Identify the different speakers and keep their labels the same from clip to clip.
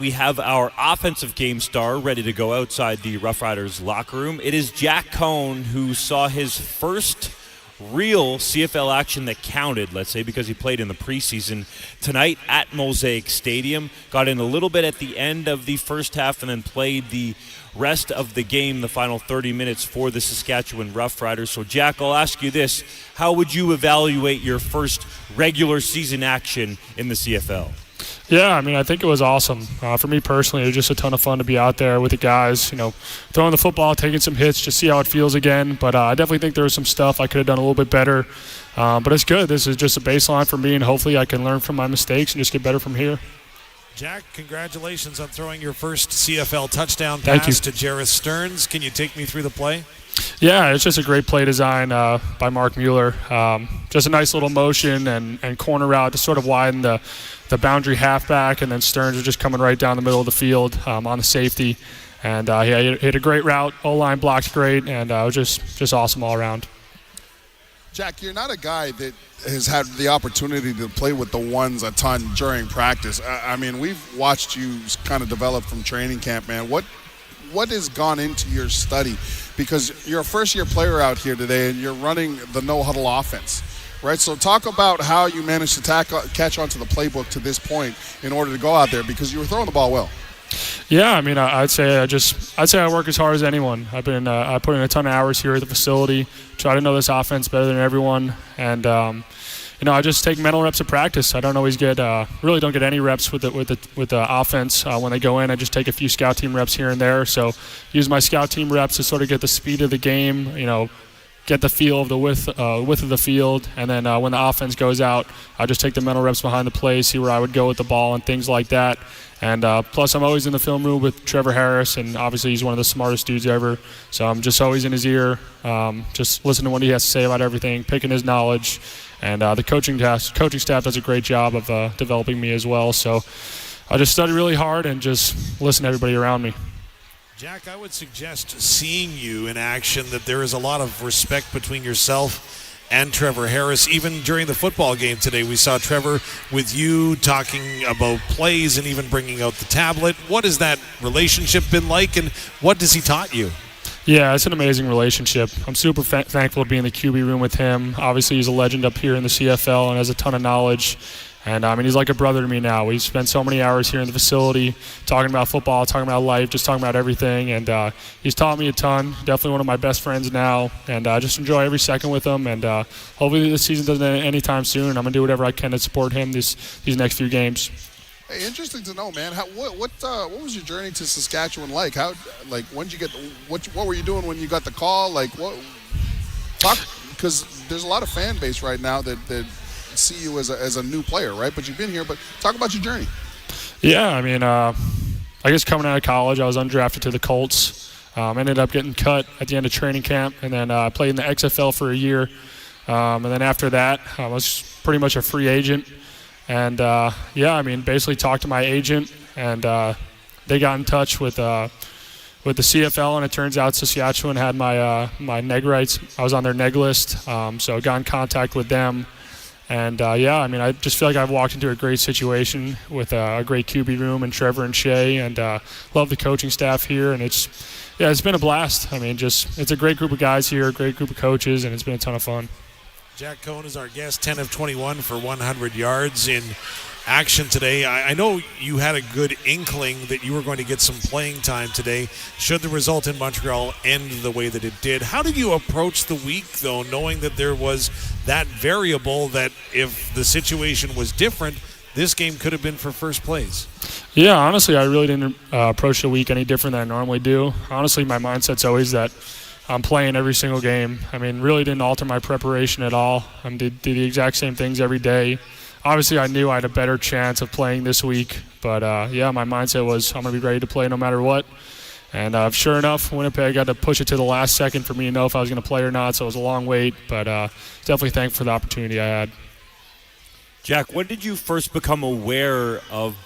Speaker 1: We have our offensive game star ready to go outside the Roughriders locker room. It is Jack Coan, who saw his first real CFL action that counted, let's say, because he played in the preseason tonight at Mosaic Stadium. Got in a little bit at the end of the first half and then played the rest of the game, the final 30 minutes for the Saskatchewan Roughriders. So, Jack, I'll ask you this. How would you evaluate your first regular season action in the CFL?
Speaker 2: Yeah, I mean, I think it was awesome. For me personally, it was just a ton of fun to be out there with the guys, throwing the football, taking some hits, just see how it feels again. But I definitely think there was some stuff I could have done a little bit better. But it's good. This is just a baseline for me, and hopefully I can learn from my mistakes and just get better from here.
Speaker 3: Jack, congratulations on throwing your first CFL touchdown pass to Jarreth Stearns. Can you take me through the play?
Speaker 2: Yeah, it's just a great play design by Mark Mueller. Just a nice little motion and corner route to sort of widen the boundary halfback, and then Stearns was just coming right down the middle of the field on the safety. And he hit a great route. O-line blocked great, and it was just awesome all around.
Speaker 4: Jack, you're not a guy that has had the opportunity to play with the ones a ton during practice. I mean, we've watched you kind of develop from training camp, man. What has gone into your study? Because you're a first-year player out here today, and you're running the no-huddle offense, right? So talk about how you managed to catch on to the playbook to this point in order to go out there, because you were throwing the ball well.
Speaker 2: Yeah, I mean, I'd say I work as hard as anyone. I put in a ton of hours here at the facility, try to know this offense better than everyone, and I just take mental reps of practice. I don't always really don't get any reps with the offense when they go in. I just take a few scout team reps here and there. So use my scout team reps to sort of get the speed of the game, get the feel of the width of the field, and then when the offense goes out, I just take the mental reps behind the play, see where I would go with the ball and things like that. And plus, I'm always in the film room with Trevor Harris, and obviously he's one of the smartest dudes ever. So I'm just always in his ear, just listening to what he has to say about everything, picking his knowledge. And the coaching staff does a great job of developing me as well. So I just study really hard and just listen to everybody around me.
Speaker 3: Jack, I would suggest seeing you in action that there is a lot of respect between yourself and Trevor Harris. Even during the football game today, we saw Trevor with you talking about plays and even bringing out the tablet. What has that relationship been like, and what has he taught you?
Speaker 2: Yeah, it's an amazing relationship. I'm super thankful to be in the QB room with him. Obviously, he's a legend up here in the CFL and has a ton of knowledge. And, he's like a brother to me now. We've spent so many hours here in the facility talking about football, talking about life, just talking about everything. And he's taught me a ton. Definitely one of my best friends now. And I just enjoy every second with him. And hopefully this season doesn't end anytime soon. I'm going to do whatever I can to support him these next few games.
Speaker 4: Hey, interesting to know, man. What was your journey to Saskatchewan like? When did you get? What were you doing when you got the call? Because there's a lot of fan base right now that see you as a new player, right? But you've been here. But talk about your journey.
Speaker 2: Yeah, I mean, I guess coming out of college, I was undrafted to the Colts. Ended up getting cut at the end of training camp, and then I played in the XFL for a year. And then after that, I was pretty much a free agent. And, basically talked to my agent, and they got in touch with the CFL, and it turns out Saskatchewan had my neg rights. I was on their neg list, so I got in contact with them. And, I just feel like I've walked into a great situation with a great QB room and Trevor and Shay, and love the coaching staff here. And it's been a blast. I mean, it's a great group of guys here, a great group of coaches, and it's been a ton of fun.
Speaker 3: Jack Coan is our guest, 10 of 21 for 100 yards in action today. I know you had a good inkling that you were going to get some playing time today should the result in Montreal end the way that it did. How did you approach the week, though, knowing that there was that variable that if the situation was different, this game could have been for first place?
Speaker 2: Yeah, honestly, I really didn't approach the week any different than I normally do. Honestly, my mindset's always that I'm playing every single game. I mean, really didn't alter my preparation at all. I did the exact same things every day. Obviously, I knew I had a better chance of playing this week. But, my mindset was I'm going to be ready to play no matter what. And sure enough, Winnipeg got to push it to the last second for me to know if I was going to play or not. So it was a long wait. But definitely thankful for the opportunity I had.
Speaker 1: Jack, when did you first become aware of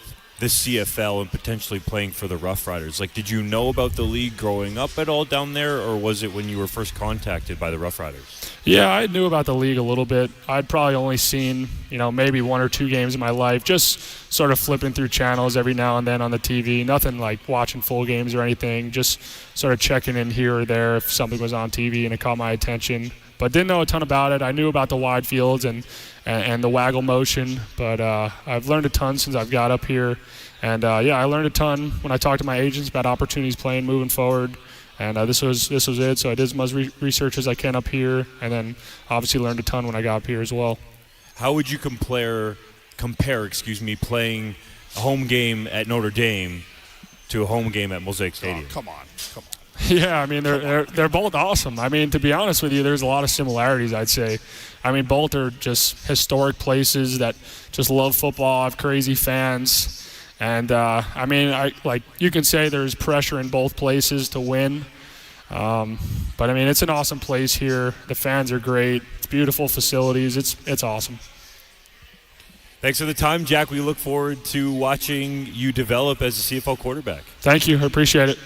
Speaker 1: the CFL and potentially playing for the Roughriders? Like, did you know about the league growing up at all down there, or was it when you were first contacted by the Roughriders?
Speaker 2: Yeah, I knew about the league a little bit. I'd probably only seen, maybe 1 or 2 games in my life, just sort of flipping through channels every now and then on the TV. Nothing like watching full games or anything, just sort of checking in here or there if something was on TV and it caught my attention. But didn't know a ton about it. I knew about the wide fields and the waggle motion, but I've learned a ton since I've got up here. And, I learned a ton when I talked to my agents about opportunities playing moving forward. And this was it. So I did as much research as I can up here, and then obviously learned a ton when I got up here as well.
Speaker 1: How would you compare, playing a home game at Notre Dame to a home game at Mosaic Stadium?
Speaker 4: Oh, come on.
Speaker 2: Yeah, I mean, they're both awesome. I mean, to be honest with you, there's a lot of similarities, I'd say. I mean, both are just historic places that just love football, have crazy fans. And, you can say there's pressure in both places to win. But, I mean, it's an awesome place here. The fans are great. It's beautiful facilities. It's awesome.
Speaker 1: Thanks for the time, Jack. We look forward to watching you develop as a CFL quarterback.
Speaker 2: Thank you. I appreciate it.